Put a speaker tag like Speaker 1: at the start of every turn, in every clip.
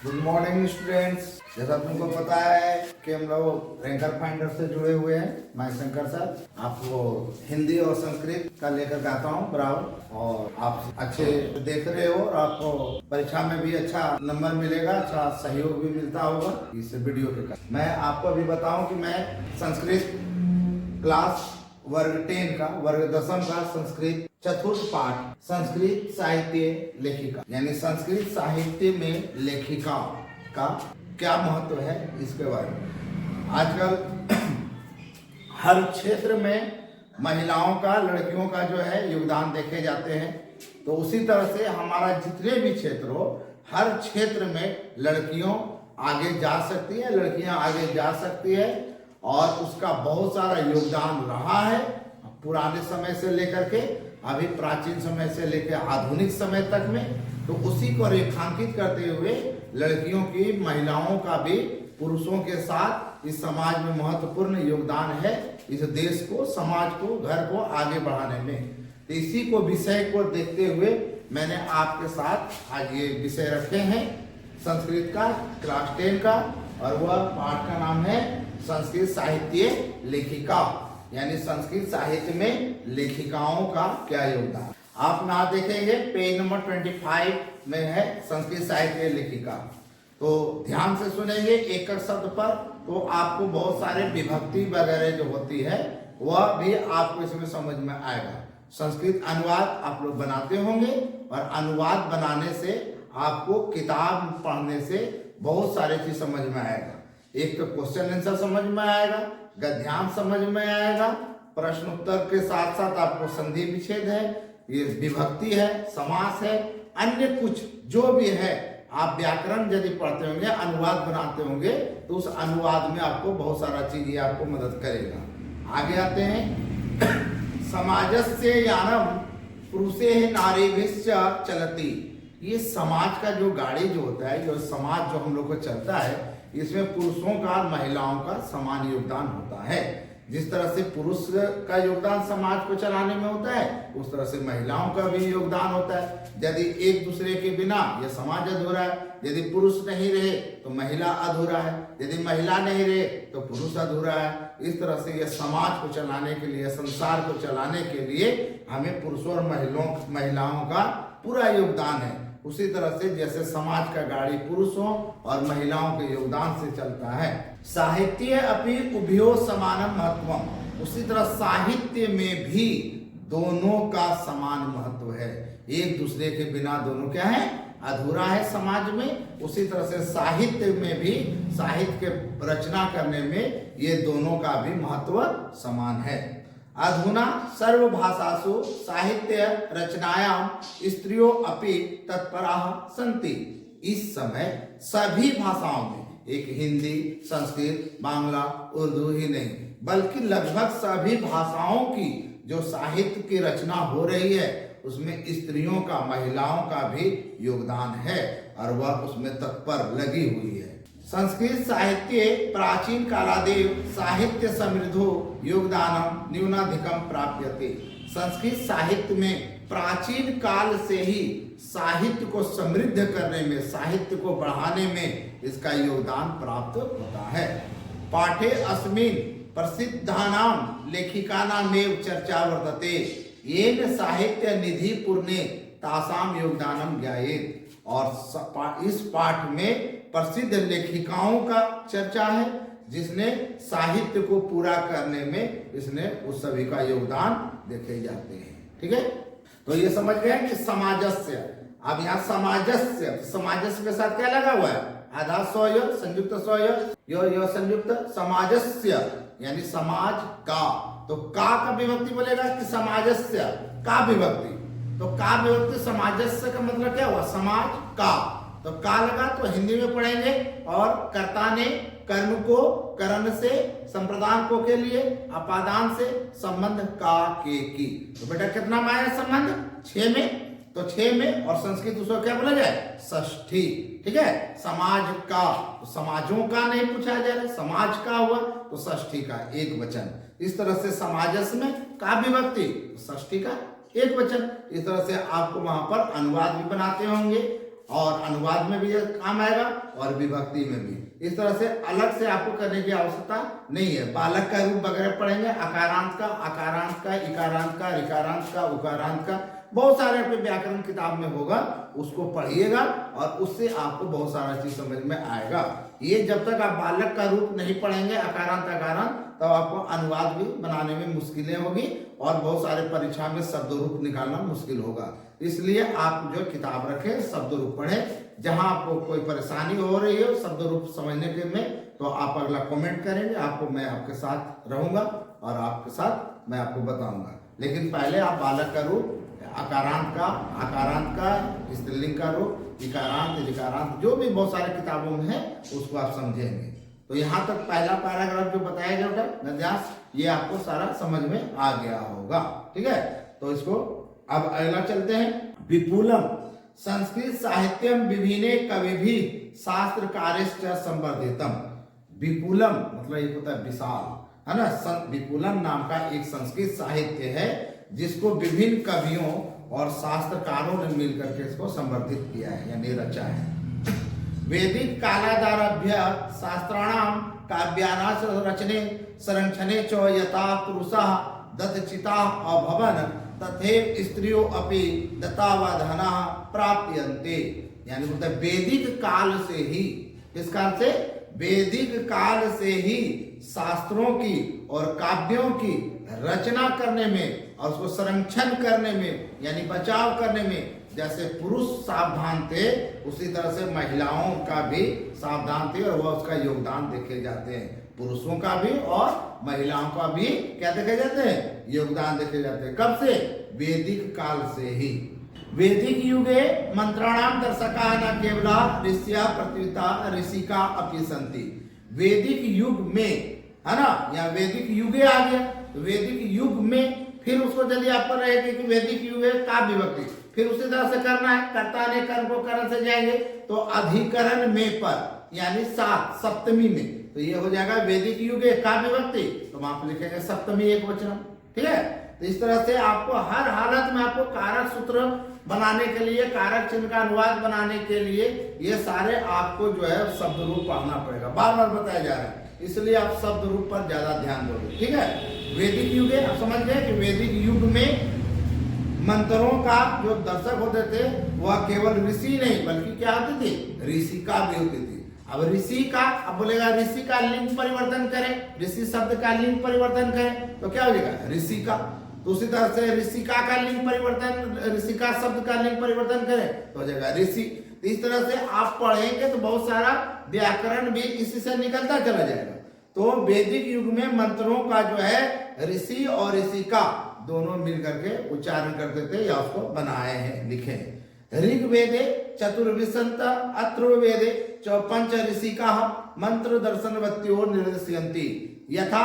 Speaker 1: Good morning students. जैसा तुमको पता है कि हम लोग रैंकर फाइंडर से जुड़े हुए हैं। मैं शंकर सर आपको हिंदी और संस्कृत का लेकर आता हूँ बराबर, और आप अच्छे देख रहे हो और आपको परीक्षा में भी अच्छा नंबर मिलेगा, अच्छा सहयोग भी मिलता होगा इस वीडियो के कारण। मैं आपको अभी बताऊं कि मैं संस्कृत क्लास वर्ग 10 का वर्ग 10 का संस्कृत चतुर्थ पाठ संस्कृत साहित्य लेखिका यानी संस्कृत साहित्य में लेखिका का क्या महत्व है इसके बारे में। आजकल हर क्षेत्र में महिलाओं का, लड़कियों का जो है योगदान देखे जाते हैं, तो उसी तरह से हमारा जितने भी क्षेत्र हो, हर क्षेत्र में लड़कियों आगे जा सकती है, लड़कियां आगे जा सकती है, और उसका बहुत सारा योगदान रहा है पुराने समय से लेकर के अभी प्राचीन समय से लेकर आधुनिक समय तक में। तो उसी को रेखांकित करते हुए लड़कियों की, महिलाओं का भी पुरुषों के साथ इस समाज में महत्वपूर्ण योगदान है, इस देश को, समाज को, घर को आगे बढ़ाने में। तो इसी को विषय को देखते हुए मैंने आपके साथ आज ये विषय रखे हैं संस्कृत का क्लास 10 का, और वह पाठ का नाम है संस्कृत साहित्य लेखिका यानी संस्कृत साहित्य में लेखिकाओं का क्या योगदान। आप ना देखेंगे पेज नंबर 25 में है संस्कृत साहित्य लेखिका। तो ध्यान से सुनेंगे एक एक शब्द पर, तो आपको बहुत सारे विभक्ति वगैरह जो होती है वह भी आपको इसमें समझ में आएगा। संस्कृत अनुवाद आप लोग बनाते होंगे, और अनुवाद बनाने से आपको किताब पढ़ने से बहुत सारे चीज समझ में आएगा। एक तो क्वेश्चन आंसर समझ में आएगा, गद्यांश समझ में आएगा, प्रश्न उत्तर के साथ साथ आपको संधि विच्छेद है, ये विभक्ति है, समास है, अन्य कुछ जो भी है। आप व्याकरण यदि पढ़ते होंगे, अनुवाद बनाते होंगे, तो उस अनुवाद में आपको बहुत सारा चीज ये आपको मदद करेगा। आगे आते हैं समाजस्य यानम पुरुषे नारीभिश्च चलती। ये समाज का जो गाड़ी जो होता है, जो समाज जो हम लोग को चलता है, इसमें पुरुषों का और महिलाओं का समान योगदान होता है। जिस तरह से पुरुष का योगदान समाज को चलाने में होता है, उस तरह से महिलाओं का भी योगदान होता है। यदि एक दूसरे के बिना यह समाज अधूरा है, यदि पुरुष नहीं रहे तो महिला अधूरा है, यदि महिला नहीं रहे तो पुरुष अधूरा है। इस तरह से यह समाज को चलाने के लिए, संसार को चलाने के लिए हमें पुरुषों और महिलाओं का पूरा योगदान है। उसी तरह से जैसे समाज का गाड़ी पुरुषों और महिलाओं के योगदान से चलता है। साहित्य अपि उभयो समानम महत्वम, उसी तरह साहित्य में भी दोनों का समान महत्व है। एक दूसरे के बिना दोनों क्या है, अधूरा है समाज में। उसी तरह से साहित्य में भी, साहित्य के रचना करने में ये दोनों का भी महत्व समान है। अधुना सर्वभाषासु साहित्य रचनायाम स्त्रियों अपि तत्पराः सन्ति। इस समय सभी भाषाओं में, एक हिंदी, संस्कृत, बांग्ला, उर्दू ही नहीं, बल्कि लगभग सभी भाषाओं की जो साहित्य की रचना हो रही है, उसमें स्त्रियों का, महिलाओं का भी योगदान है, और वह उसमें तत्पर लगी हुई है। संस्कृत साहित्य प्राचीन कालादेव साहित्य समृद्धो योगदानम न्यूनाधिकम प्राप्यते। संस्कृत साहित्य में प्राचीन काल से ही साहित्य को समृद्ध करने में, साहित्य को बढ़ाने में इसका योगदान प्राप्त होता है। पाठे अस्मिन् प्रसिद्धानाम लेखिकानामेव चर्चा वर्तते येन साहित्य निधि पूर्णे तासाम योगदानम ज्ञायेत। और इस पाठ में प्रसिद्ध लेखिकाओं का चर्चा है, जिसने साहित्य को पूरा करने में इसने उस सभी का योगदान देखे जाते हैं। ठीक है, तो ये समझ गए कि समाजस्य। अब यहाँ समाजस्य, समाजस्य के साथ क्या लगा हुआ है, आधा स्वय, संयुक्त स्वय, यो संयुक्त, समाजस्य यानी समाज का। तो का विभक्ति बोलेगा कि समाजस्य का विभक्ति, तो का विभक्ति समाजस्य का मतलब क्या हुआ, समाज का। तो का लगा तो हिंदी में पढ़ेंगे, और कर्ता ने कर्म को करण से, संप्रदान को के लिए, अपादान से, संबंध का के की। तो बेटा कितना में आया संबंध, 6 में। तो 6 में, और संस्कृत उसको क्या बोला जाए, षष्ठी। ठीक है, समाज का, तो समाजों का नहीं पूछा जा रहा, समाज का हुआ तो षष्ठी का एक वचन। इस तरह से समाजस में का विभक्ति, षष्ठी का एक वचन। इस तरह से आपको वहां पर अनुवाद भी बनाते होंगे, और अनुवाद में भी ये काम आएगा और विभक्ति में भी। इस तरह से अलग से आपको करने की आवश्यकता नहीं है। बालक का रूप वगैरह पढ़ेंगे, अकारांत का, इकारांत का, ऋकारांत का, उकारांत का, बहुत सारे आपके व्याकरण किताब में होगा, उसको पढ़िएगा और उससे आपको बहुत सारा चीज समझ में आएगा। ये जब तक आप बालक का रूप नहीं पढ़ेंगे, अकारांत अकारांत, तब आपको अनुवाद भी बनाने में मुश्किलें होगी और बहुत सारे परीक्षा में शब्द रूप निकालना मुश्किल होगा। इसलिए आप जो किताब रखें, शब्द रूप पढ़ें। जहां आपको कोई परेशानी हो रही हो शब्द रूप समझने के में, तो आप अगला कमेंट करेंगे, आपको मैं आपके साथ रहूंगा और आपके साथ मैं आपको बताऊंगा। लेकिन पहले आप बालक का रूप, अकारांत का, स्त्रीलिंग का रूप, इकारांत, ऋकारांत, जो भी बहुत सारे किताबों में है उसको आप समझेंगे। तो यहाँ तक पहला पैराग्राफ जो बताया गया था गद्यांश, ये आपको सारा समझ में आ गया होगा। ठीक है, तो इसको अब अगला चलते हैं। विपुलम संस्कृत साहित्यम विभिन्ने कविभिः शास्त्रकारेश्च संवर्धितम। विपुलम मतलब एक होता है विशाल, है ना। विपुलम नाम का एक संस्कृत साहित्य है जिसको विभिन्न कवियों और शास्त्रकारों ने मिलकर के इसको संवर्धित किया है यानी रचा है। वैदिक कालादारभ्य शास्त्राणाम काव्यानां रचने संरक्षणे च यथा पुरुषाः दत्तचिताः अभवन् तथैव स्त्रियों अपि दत्तावधानाः प्राप्यन्ते। यानी मतलब वैदिक काल से ही, इस काल से वैदिक काल से ही शास्त्रों की और काव्यों की रचना करने में और उसको संरक्षण करने में यानी बचाव करने में जैसे पुरुष सावधान थे, उसी तरह से महिलाओं का भी सावधान थे और वह उसका योगदान देखे जाते हैं। पुरुषों का भी और महिलाओं का भी क्या देखे जाते हैं, योगदान देखे जाते हैं। कब से? वैदिक काल से ही। वैदिक युगे मंत्राणाम दर्शका न केवला ऋषिया प्रतिता ऋषिका अपि सन्ति। वैदिक युग में, है ना, या वैदिक युगे आ गया, तो वैदिक युग में फिर उसको यदि आप पर रहेगी कि वैदिक युग है का विभक्ति, फिर उसी तरह से करना है, कर्ता ने कर्म को करण से जाएंगे तो अधिकरण में पर यानी सात सप्तमी में, तो ये हो जाएगा वैदिक युग का विभक्ति, तो वहां पर लिखेंगे सप्तमी एक वचन। ठीक है, तो इस तरह से आपको हर हालत में आपको कारक सूत्र बनाने के लिए, कारक चिन्ह का अनुवाद बनाने के लिए ये सारे आपको जो है शब्द रूप पढ़ना पड़ेगा। बार बार बताया जा रहा है, इसलिए आप शब्द रूप पर ज्यादा ध्यान दोगे। ठीक है, वैदिक युग है, आप समझ गए कि वैदिक युग में मंत्रों का जो दर्शक होते थे वह केवल ऋषि नहीं बल्कि क्या होती थी, ऋषिका भी होती थी। अब ऋषि का, अब बोलेगा ऋषि का लिंग परिवर्तन करें, ऋषि शब्द का लिंग परिवर्तन करें तो क्या हो जाएगा, ऋषिका। तो उसी तरह से ऋषिका का लिंग परिवर्तन, ऋषिका शब्द का लिंग परिवर्तन करें तो हो जाएगा ऋषि। इस तरह से आप पढ़ेंगे तो बहुत सारा व्याकरण भी इसी से निकलता चला जाएगा। तो वैदिक युग में मंत्रों का जो है ऋषि और ऋषिका दोनों मिलकर के उच्चारण करते थे या उसको बनाए हैं, लिखे हैं। ऋग्वेदे चतुर्विंशत अथर्ववेदे पंच ऋषिका मंत्र दर्शनवत्यो निर्देशयन्ति यथा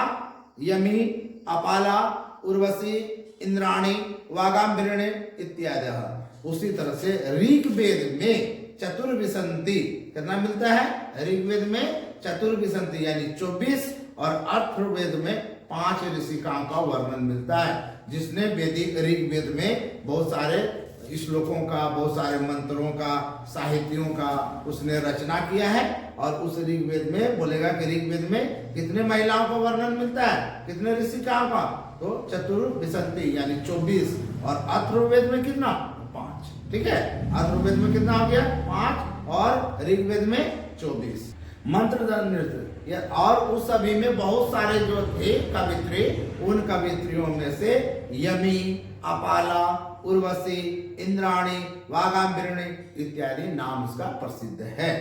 Speaker 1: यमी अपाला उर्वशी इंद्राणी वागाम्भृणी इत्यादि। उसी तरह से ऋग्वेद में चतुर्विंशति कितना मिलता है, ऋग्वेद में चतुर्विंशति यानी 24 और अथर्ववेद में 5 ऋषिकाओं का वर्णन मिलता है, जिसने वैदिक ऋग्वेद में बहुत सारे श्लोकों का, बहुत सारे मंत्रों का, साहित्यों का उसने रचना किया है। और उस ऋग्वेद में बोलेगा कि ऋग्वेद में कितने महिलाओं का वर्णन मिलता है, कितने ऋषिकाओं का, तो चतुर्विंशति यानी 24 और अथर्ववेद में कितना, 5। ठीक है, अथर्ववेद में कितना हो गया, 5 और ऋग्वेद में 24 मंत्र नृत्य। और उस सभी में बहुत सारे जो थे कवित्री, उन कवित्रियों में से यमी, अपाला, उर्वशी, इंद्राणी, वागाम्भृणी इत्यादि नाम उसका प्रसिद्ध है।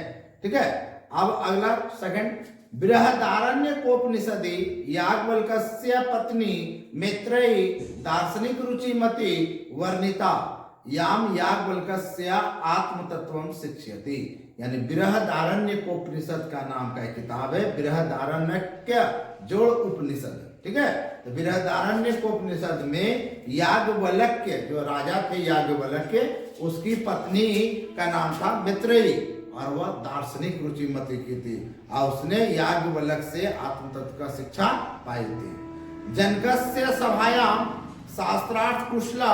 Speaker 1: ठीक है, अब अगला सेकंड, बृहदारण्यकोपनिषदि याज्ञवल्क्यस्य पत्नी मैत्रेयी दार्शनिक रुचिमती वर्णिता याम याज्ञवल्क्यस्य आत्मतत्वं शिक्षयति। यानी बृहदारण्यकोपनिषद का नाम का एक किताब है, बृहदारण्यक जोड़ उपनिषद। ठीक है, तो बृहदारण्यकोपनिषद में याज्ञवल्क्य जो राजा थे, याज्ञवल्क्य, उसकी पत्नी का नाम था मैत्रेयी और वह दार्शनिक रुचिमती की थी और उसने याज्ञवल्क्य से आत्मतत्व का शिक्षा पाई थी। जनकस्य सभायां शास्त्रार्थ कुशला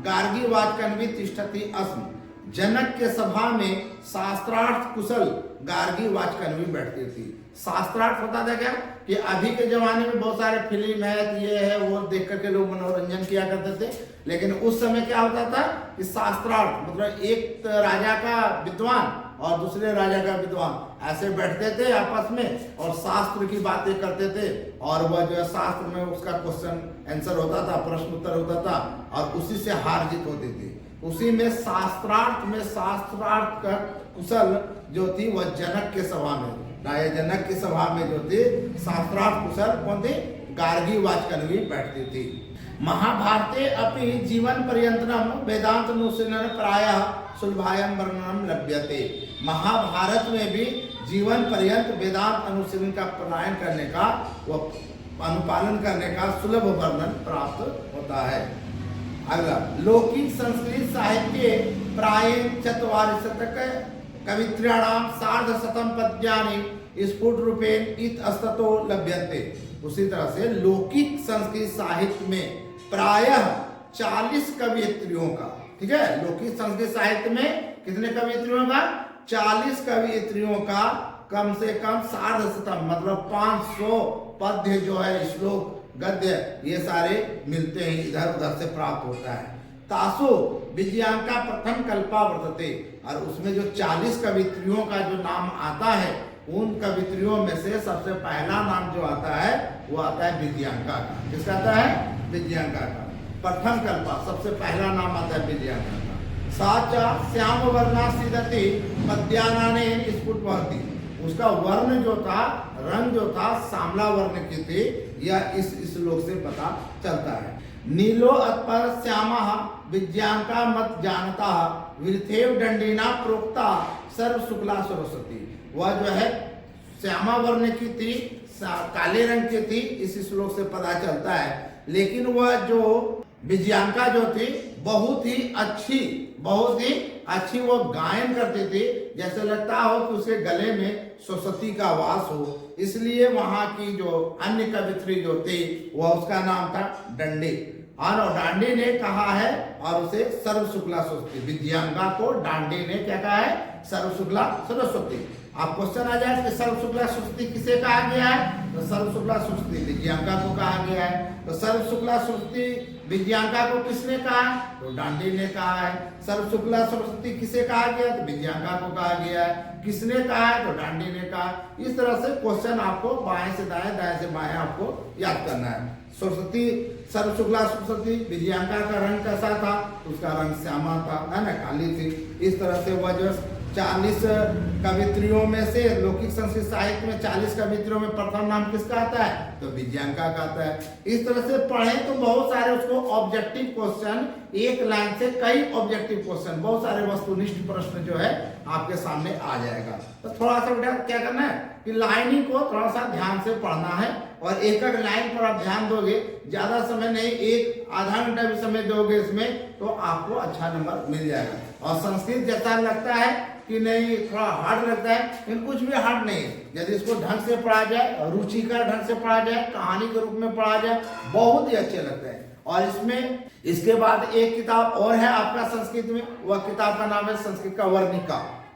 Speaker 1: गार्गी वाचकन्वी तिष्ठति अस्म। जनक के सभा में शास्त्रार्थ कुशल गार्गी वाचकन भी बैठती थी। शास्त्रार्थ होता था क्या कि अभी के जमाने में बहुत सारे फिल्म है, ये है वो देख करके लोग मनोरंजन किया करते थे, लेकिन उस समय क्या होता था कि शास्त्रार्थ मतलब एक राजा का विद्वान और दूसरे राजा का विद्वान ऐसे बैठते थे आपस में और शास्त्र की बातें करते थे, और वह जो है शास्त्र में उसका क्वेश्चन आंसर होता था, प्रश्न उत्तर होता था, और उसी से हार जीत होती थी। उसी में शास्त्रार्थ का कुशल जो थी वह जनक के सभा में, राजा जनक की सभा में जो थी शास्त्रार्थ कुशल कौन थी, गार्गी वाचकन भी बैठती थी। महाभारते अपि जीवन पर्यंतम वेदांत अनुशीलन प्रायः सुलभायम वर्णनम लभ्यते। महाभारत में भी जीवन पर्यंत वेदांत अनुशीलन का पारायण करने का व अनुपालन करने का सुलभ वर्णन प्राप्त होता है। अगला, लौकिक संस्कृत साहित्य प्राय चत्वारिंशत् कवित्र्याणाम सार्धशतम पद्यानि स्फुट रूपेण इतस्ततो लभ्यन्ते। उसी तरह से लौकिक संस्कृत साहित्य में प्रायः 40 कवियत्रियों का, ठीक है, लौकिक संस्कृत साहित्य में कितने कवियत्रियों का, 40 कवियत्रियों का कम से कम सार्धशतम मतलब 500 पद्य जो है, श्लोक गद्य, ये सारे मिलते हैं, इधर उधर से प्राप्त होता है। तासो विजयांका प्रथम कल्पा वर्तते, और उसमें जो 40 कवित्रियों का जो नाम आता है, उन कवित्रियों में से सबसे पहला नाम जो आता है वो आता है विजयांका का। किसका आता है, विजयांका का। प्रथम कल्पा सबसे पहला नाम आता है विजयांका का। साचा श्याम वर्णा सिदति पद्यानाने स्फुट वहति, उसका वर्ण जो था, रंग जो था, श्यामला वर्ण की थी, यह इस श्लोक से पता चलता है। नीलो अत्पर श्यामा विज्ञानका मत जानता विरथेव दंडीना प्रोक्ता सर्व शुक्ला सरस्वती। वह जो है श्यामा वर्ण की थी, काले रंग की थी, इस श्लोक से पता चलता है। लेकिन वह जो विजयांका जो थी बहुत ही अच्छी वो गायन करती थी, जैसे लगता हो कि उसके गले में सरस्वती का वास हो। इसलिए वहां की जो अन्य कवित्री जो थी वह उसका नाम था डंडी, और डांडी ने कहा है और उसे सर्व शुक्ला सरस्वती, विद्यांगा को डांडी ने क्या कहा है, सर्व शुक्ला सरस्वती। आप क्वेश्चन आ जाए कि सर्व शुक्ला सरस्वती किसे कहा गया है, तो सर्व शुक्ला सरस्वती विद्यांका को कहा गया है। तो सर्व शुक्ला सरस्वती विद्यांका को किसने कहा, तो डांडी ने कहा है। सर्व शुक्ला सरस्वती किसे कहा गया, तो विद्यांका को कहा गया है। किसने कहा है, तो डांडी ने कहा। इस तरह से क्वेश्चन आपको बाएं से दाएं, दाएं से बाएं आपको याद करना है। सरस्वती, सर्व शुक्ला सरस्वती, विजयांका का रंग कैसा था, उसका रंग श्यामा था, है ना, काली थी। इस तरह से वह जो 40 कवित्रियों में से लौकिक संस्कृत साहित्य में 40 कवित्रियों में प्रथम नाम किसका आता है, तो विजयांका का आता है। इस तरह से पढ़ें तो बहुत सारे उसको ऑब्जेक्टिव क्वेश्चन, एक लाइन से कई ऑब्जेक्टिव क्वेश्चन, बहुत सारे वस्तुनिष्ठ प्रश्न जो है आपके सामने आ जाएगा। तो थोड़ा सा बेटा क्या करना है कि लाइनिंग को थोड़ा सा ध्यान से पढ़ना है, और एक एक लाइन पर आप ध्यान दोगे, ज्यादा समय नहीं, एक आधा घंटा भी समय दोगे इसमें, तो आपको अच्छा नंबर मिल जाएगा। और संस्कृत जैसा लगता है कि नहीं थोड़ा हार्ड लगता है, लेकिन कुछ भी हार्ड नहीं है। यदि इसको ढंग से पढ़ा जाए, रुचिकर ढंग से पढ़ा जाए, कहानी के रूप में पढ़ा जाए, बहुत ही अच्छे लगते हैं। और इसमें इसके बाद एक किताब और है आपका संस्कृत में, वह किताब का नाम है संस्कृत का वर्णिका,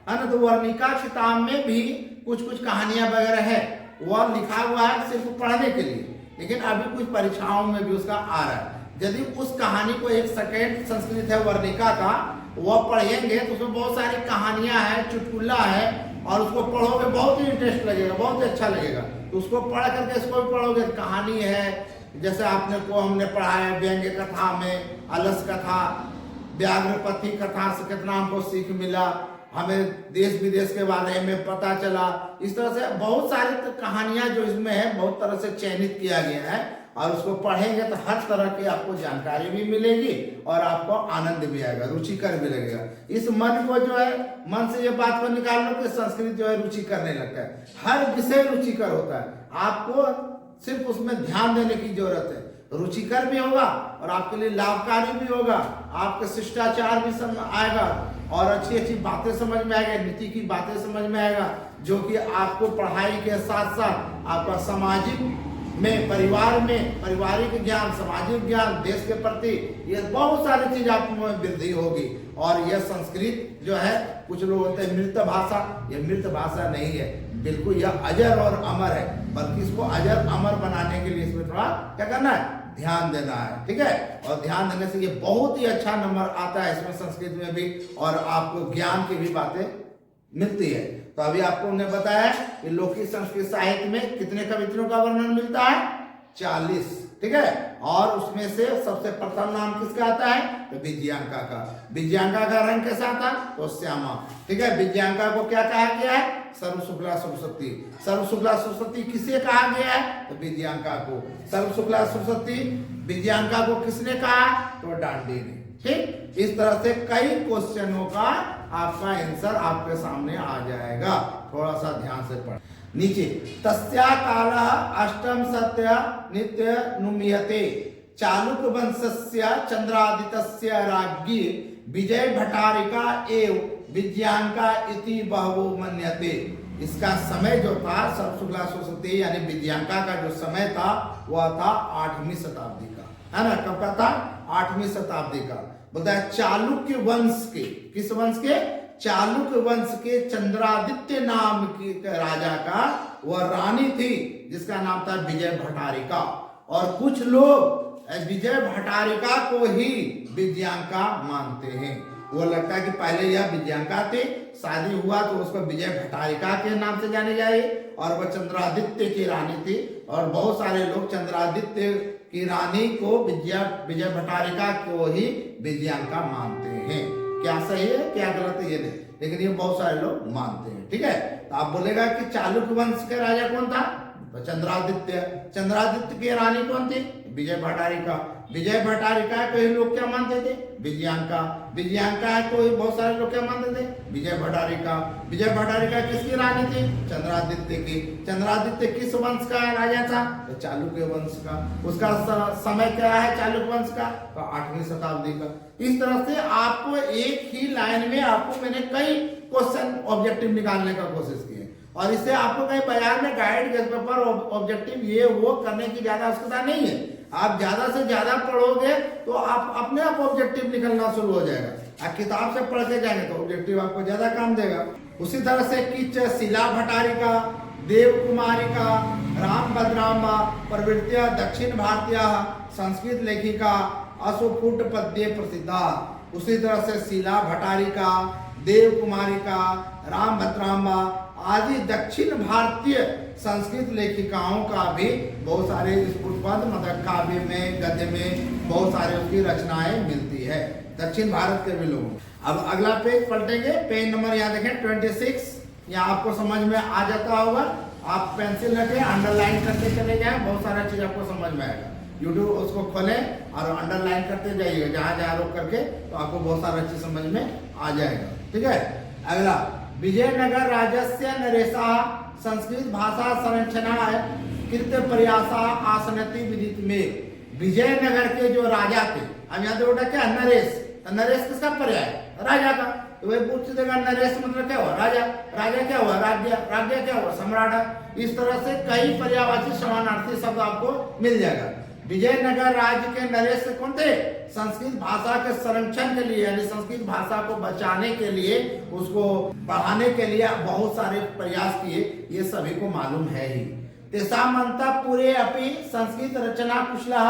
Speaker 1: है ना। तो वर्णिका किताब में भी कुछ कुछ कहानियां वगैरह है, वह लिखा हुआ है सिर्फ पढ़ने के लिए, लेकिन अभी कुछ परीक्षाओं में भी उसका आ रहा है। यदि उस कहानी को, एक सेकेंड संस्कृत है वर्णिका का, वह पढ़ेंगे तो उसमें बहुत सारी कहानियां हैं, चुटकुला है, और उसको पढ़ोगे बहुत ही इंटरेस्ट लगेगा, बहुत ही अच्छा लगेगा। तो उसको पढ़ करके इसको भी पढ़ोगे, कहानी है, जैसे आपने को हमने पढ़ा है व्यंग्य कथा में, अलस कथा, व्याघ्रपति कथा से कितना हमको सीख मिला, हमें देश विदेश के बारे में पता चला। इस तरह से बहुत सारी कहानियां जो इसमें है बहुत तरह से चयनित किया गया है, और उसको पढ़ेंगे तो हर तरह की आपको जानकारी भी मिलेगी और आपको आनंद भी आएगा, रुचिकर भी लगेगा। इस मन को जो है, मन से ये बात को निकाल लो कि संस्कृत जो है रुचि करने लगता है। हर विषय रुचिकर होता है, आपको सिर्फ उसमें ध्यान देने की जरूरत है। रुचिकर भी होगा और आपके लिए लाभकारी भी होगा, आपके शिष्टाचार भी समझ आएगा, और अच्छी अच्छी बातें समझ में आएगा, नीति की बातें समझ में आएगा, जो कि आपको पढ़ाई के साथ साथ आपका सामाजिक में, परिवार में, पारिवारिक ज्ञान, सामाजिक ज्ञान, देश के प्रति, ये बहुत सारी चीज आप में वृद्धि होगी। और यह संस्कृत जो है, कुछ लोग होते हैं मृत भाषा, यह मृत भाषा नहीं है, बिल्कुल यह अजर और अमर है। बल्कि इसको अजर अमर बनाने के लिए इसमें थोड़ा क्या करना है, ध्यान देना है, ठीक है। और ध्यान देने से ये बहुत ही अच्छा नंबर आता है इसमें, संस्कृत में भी, और आपको ज्ञान की भी बातें मिलती है। तो अभी आपको हमने बताया कि लौकिक संस्कृत साहित्य में कितने कवित्रों का वर्णन मिलता है, 40, ठीक है। और उसमें से सबसे प्रथम नाम किसका आता है, तो विजयांका का। विजयांका का रंग कैसा था, तो श्यामा, ठीक है। विजयांका को क्या कहा गया है, सर्व शुक्ला सरस्वती। सर्व शुक्ला सरस्वती किसे कहा गया है, तो विजयांका को। सर्व शुक्ला सरस्वती विजयांका को किसने कहा, तो डांडी ने, ठीक। इस तरह से कई क्वेश्चनों का आपका आंसर आपके सामने आ जाएगा, थोड़ा सा ध्यान से पढ़। नीचे, तस्या काला अष्टम सत्य नित्य नुमीयते, चालुक्य वंशस्य चंद्रादितस्य राज्ञी विजय भटारिका एव विजयांका इति बहवो मन्यते। इसका समय जो था, सर्व शुक्ला सरस्वती यानी विजयांका का जो समय था, वह था 8वीं शताब्दी का, है ना। कब का था, 8वीं शताब्दी का। बोलता है चालुक्य वंश के, किस वंश के, चालुक्य वंश के चंद्रादित्य नाम की राजा का वह रानी थी, जिसका नाम था विजय भटारिका। और कुछ लोग विजय भटारिका को ही विजयांका मानते हैं। वो लगता है कि पहले यह विजयांका थे, शादी हुआ तो उसको विजय भटारिका के नाम से जाने जाए, और वह चंद्रादित्य की रानी थी। और बहुत सारे लोग चंद्रादित्य की रानी को विजय भटारिका को ही विजयांका मानते हैं। क्या सही है क्या गलत है ये नहीं, लेकिन ये बहुत सारे लोग मानते हैं, ठीक है। तो आप बोलेगा कि चालुक्य वंश के राजा कौन था, तो चंद्रादित्य। चंद्रादित्य की रानी कौन थी, विजय भटारिका। विजय भटारिका को ही लोग क्या मानते थे, विजयांका। विजयांका को ही बहुत सारे लोग क्या मानते थे, विजय भटारिका। विजय भटारिका किसकी रानी थी, चंद्रादित्य की। चंद्रादित्य किस वंश का राजा था, तो चालुक्य वंश का। उसका समय क्या है चालुक्य वंश का, तो 8वीं शताब्दी का। इस तरह से आपको एक ही लाइन में आपको मैंने कई क्वेश्चन ऑब्जेक्टिव निकालने का कोशिश की है। और इससे आपको कहीं बाजार में गाइड गेस्ट पेपर ऑब्जेक्टिव ये वो करने की ज्यादा आवश्यकता नहीं है। आप ज्यादा से ज्यादा पढ़ोगे तो आप अपने आप ऑब्जेक्टिव निकलना शुरू हो जाएगा। आप किताब से पढ़ के जाएंगे तो ऑब्जेक्टिव आपको ज्यादा काम देगा। उसी तरह से किच शिला भटारिका, देव कुमारिका, राम भद्रांबा प्रवृत्तिया दक्षिण भारतीय संस्कृत लेखिका अशुफुट पद्ये प्रसिद्धा। उसी तरह से शिला भटारिका, देव कुमारिका, राम भद्रांबा आदि दक्षिण भारतीय संस्कृत लेखिकाओं का भी बहुत सारे स्फुटपद मतलब काव्य में, गद्य में बहुत सारे उसकी रचनाएं मिलती है दक्षिण भारत के भी लोगों। अब अगला पेज पलटेंगे, पेज नंबर यहाँ देखें 26। यहाँ आपको समझ में आ जाता होगा, आप पेंसिल रखें, अंडरलाइन करते चले जाएं, बहुत सारा चीज आपको समझ में आएगा। यूट्यूब उसको खोलें और अंडरलाइन करते जाइए जहां जहां रोक करके, तो आपको बहुत सारा चीज समझ में आ जाएगा, ठीक है। अगला, विजयनगर राजस्य नरेशा संस्कृत भाषा संरक्षणाय कृत प्रयासा आसनति विदित में। विजयनगर के जो राजा थे, अब यहाँ देखो क्या नरेश, तो नरेश किसका पर्याय, राजा का। तो वही पूछ देगा नरेश मतलब क्या हुआ, राजा। राजा क्या हुआ, राज्य। राज्य क्या हुआ, सम्राट। इस तरह से कई पर्यायवाची समानार्थी शब्द आपको मिल जाएगा। विजयनगर राज्य के नरेश कौन थे, संस्कृत भाषा के संरक्षण के लिए यानी संस्कृत भाषा को बचाने के लिए, उसको बढ़ाने के लिए बहुत सारे प्रयास किए, ये सभी को मालूम है ही। तेषामंत पूरे अपनी संस्कृत रचना कुशला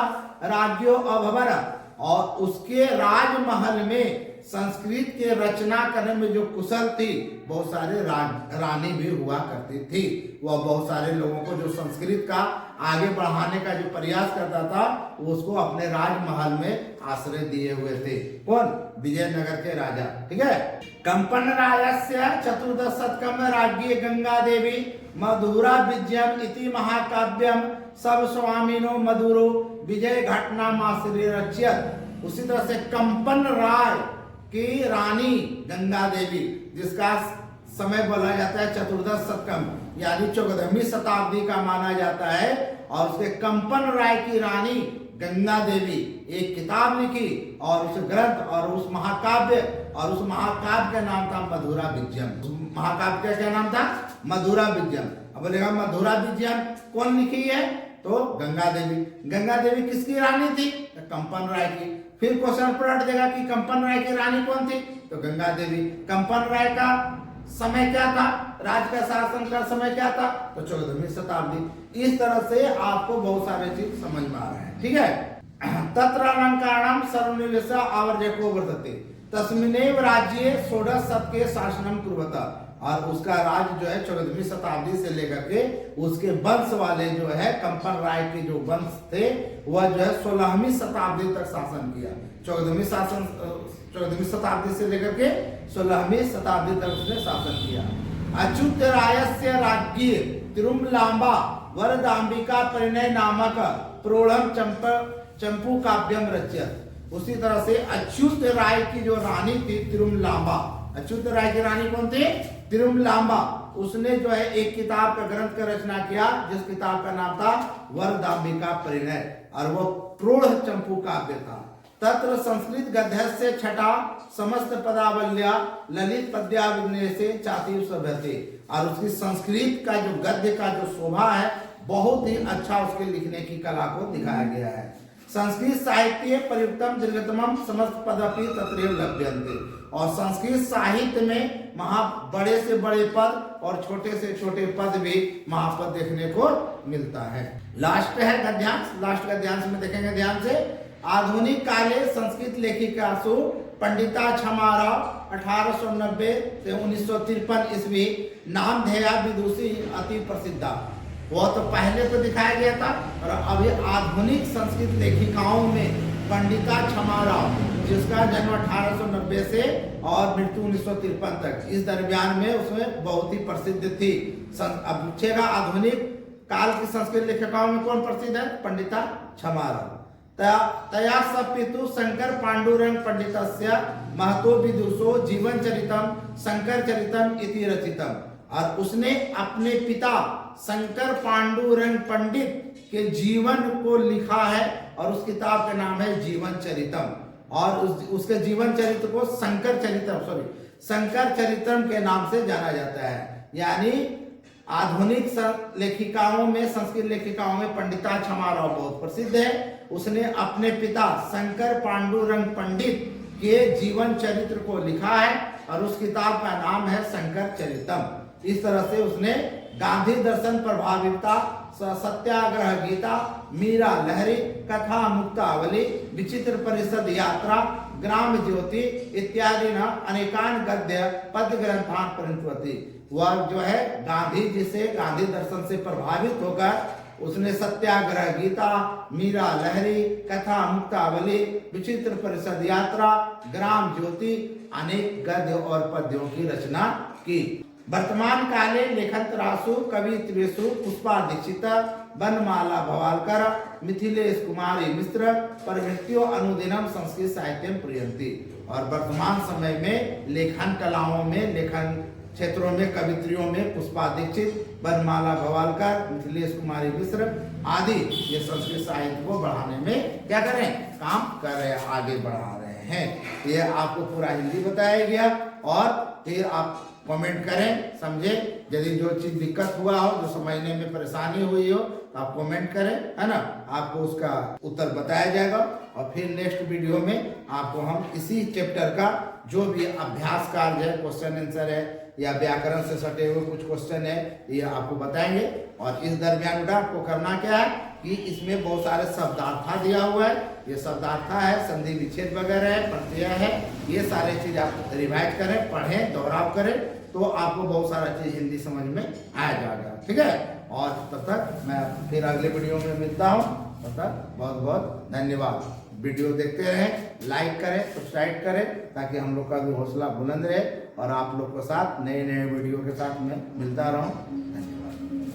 Speaker 1: राज्यो अभवर, और उसके राजमहल में संस्कृत के रचना करने में जो कुशल थी, बहुत सारे रानी भी हुआ करती थी। वह बहुत सारे लोगों को जो संस्कृत का आगे बढ़ाने का जो प्रयास करता था, उसको अपने राजमहल में आश्रय दिए हुए थे। कौन, विजयनगर के राजा, ठीक है। कंपन राजस्य चतुर्दश शतकम राज्ञी गंगा देवी मधुरा विजयम इति महाकाव्यम सब स्वामिनो मधुरो विजय घटना माश्रिरच्यत। उसी तरह से कंपन राय की रानी गंगा देवी, जिसका समय बोला जाता है चतुर्दश शतकम यानी 14वीं शताब्दी का माना जाता है। और उसके कंपन राय की रानी गंगा देवी एक किताब लिखी और उस ग्रंथ और उस महाकाव्य, और उस महाकाव्य का नाम था मधुरा विजयम। महाकाव्य का क्या नाम था, मधुरा विजयम। अब बोलेगा मधुरा विजयम कौन लिखी है, तो गंगा देवी। गंगा देवी किसकी रानी थी? तो कंपन राय की। फिर क्वेश्चन पलट देगा कि कंपन राय की रानी कौन थी? तो गंगा देवी। कंपन राय का समय क्या था? राज का शासन का समय क्या था? तो 14वीं शताब्दी। इस तरह से आपको बहुत सारे चीज समझ में आ रहे हैं, ठीक है। तत्र अलंकाराणाम सर्वनिवेश आवर्जको वर्तते तस्मिन्नेव राज्ये षोडश शतके शासनम कुर्वता। और उसका राज जो है 14वीं शताब्दी से लेकर के उसके वंश वाले जो है कंपन राय के जो वंश थे वह जो है 16वीं शताब्दी तक शासन किया। 14वीं शताब्दी से लेकर के 16वीं शताब्दी तक उसने शासन किया। अच्युत रायस्य राज्ञी तिरुमलांबा वरदांबिका परिणय नामक प्रोढ़म चंपू काव्यम रचित। उसी तरह से अच्युत राय की जो रानी थी तिरुमलांबा, अच्युत राय की रानी कौन थी? तिरुमलांबा। उसने जो है एक किताब का ग्रंथ का रचना किया जिस किताब का नाम था वरदांबिका परिणय और वो प्रोढ़ चंपू काव्य था। तत्र संस्कृत गद्य से छठा समस्त पदावल्या ललित पद्याभिनय से चातीव सभ्यते। और उसकी संस्कृत का जो गद्य का जो शोभा है बहुत ही अच्छा उसके लिखने की कला को दिखाया गया है। संस्कृत साहित्य प्रयुक्तम दीर्घतमम समस्त पदपि तत्रैव लभ्यन्ते। और संस्कृत साहित्य में बड़े से बड़े पद और छोटे से छोटे पद भी महापद देखने को मिलता है। लास्ट है गद्यांश। लास्ट गद्यांश में देखेंगे ध्यान से। आधुनिक काले संस्कृत लेखिकासु पंडिता क्षमाराव 1890 से 1953 ईस्वी नामधेया विदुषी अति प्रसिद्धा। वो तो पहले तो दिखाया गया था और अभी आधुनिक संस्कृत लेखिकाओं में पंडिता क्षमाराव जिसका जन्म 1890 से और मृत्यु 1953 तक, इस दरमियान में उसमें बहुत ही प्रसिद्ध थी। अब पूछेगा आधुनिक काल की संस्कृत लेखिकाओं में कौन प्रसिद्ध है? पंडिता क्षमाराव। तया सपितु शंकर पांडुरंग पंडितस्य महतो विदुषो जीवन चरितम शंकर चरितम इति रचितम। और उसने अपने पिता शंकर पांडुरंग पंडित के जीवन को लिखा है और उस किताब का नाम है जीवन चरितम। और उसके जीवन चरित्र को शंकर चरितम के नाम से जाना जाता है। यानी आधुनिक लेखिकाओं में संस्कृत लेखिकाओं में पंडिता क्षमाराव बहुत प्रसिद्ध है। उसने अपने पिता शंकर पांडुरंग पंडित के जीवन चरित्र को लिखा है और उस किताब का नाम है शंकर चरितम। इस तरह से उसने गांधी दर्शन प्रभाविता, सत्याग्रह गीता, मीरा लहरी, कथा मुक्तावली, विचित्र परिषद यात्रा, ग्राम ज्योति इत्यादि न अनेकान गद्य पद्य ग्रंथान परिणतवती। वह जो है गांधी जी से, गांधी दर्शन से प्रभावित होकर उसने सत्याग्रह गीता, मीरा लहरी, कथा मुक्तावली, विचित्र परिषद यात्रा, ग्राम ज्योति अनेक गद्य और पद्यों की रचना की। वर्तमान काले लेखंतरासु कवित्वेषु पुष्पा दीक्षित, बनमाला भवालकर, मिथिलेश कुमारी मिश्र प्रभृतियों अनुदिनम संस्कृत साहित्यम प्रियंती। और वर्तमान समय में लेखन कलाओं में, लेखन क्षेत्रों में, कवित्रियों में पुष्पा दीक्षित, बनमाला भवालकर, मिथिलेश कुमारी मिश्र आदि ये संस्कृत साहित्य को बढ़ाने में क्या करें? काम कर रहे हैं, आगे बढ़ा रहे हैं। ये आपको पूरा हिंदी बताया गया और फिर आप कमेंट करें, समझे। यदि जो चीज दिक्कत हुआ हो, जो समझने में परेशानी हुई हो तो आप कमेंट करें, है ना। आपको उसका उत्तर बताया जाएगा और फिर नेक्स्ट वीडियो में आपको हम इसी चैप्टर का जो भी अभ्यास कार्य है, क्वेश्चन आंसर है या व्याकरण से सटे हुए कुछ क्वेश्चन है, ये आपको बताएंगे। और इस दरमियान बेटा आपको करना क्या है कि इसमें बहुत सारे शब्दार्था दिया हुआ है। ये शब्दार्था है, संधि विच्छेद वगैरह है, प्रत्यय है, ये सारे चीज आप रिवाइज करें, पढ़ें, दोहराव करें तो आपको बहुत सारा चीज हिंदी समझ में आ जाएगा, ठीक है। और तब तक मैं फिर अगले वीडियो में मिलता हूँ। तब तक बहुत बहुत धन्यवाद। वीडियो देखते रहें, लाइक करें, सब्सक्राइब करें ताकि हम लोग का भी हौसला बुलंद रहे और आप लोग के साथ नए नए वीडियो के साथ मैं मिलता रहूं। धन्यवाद।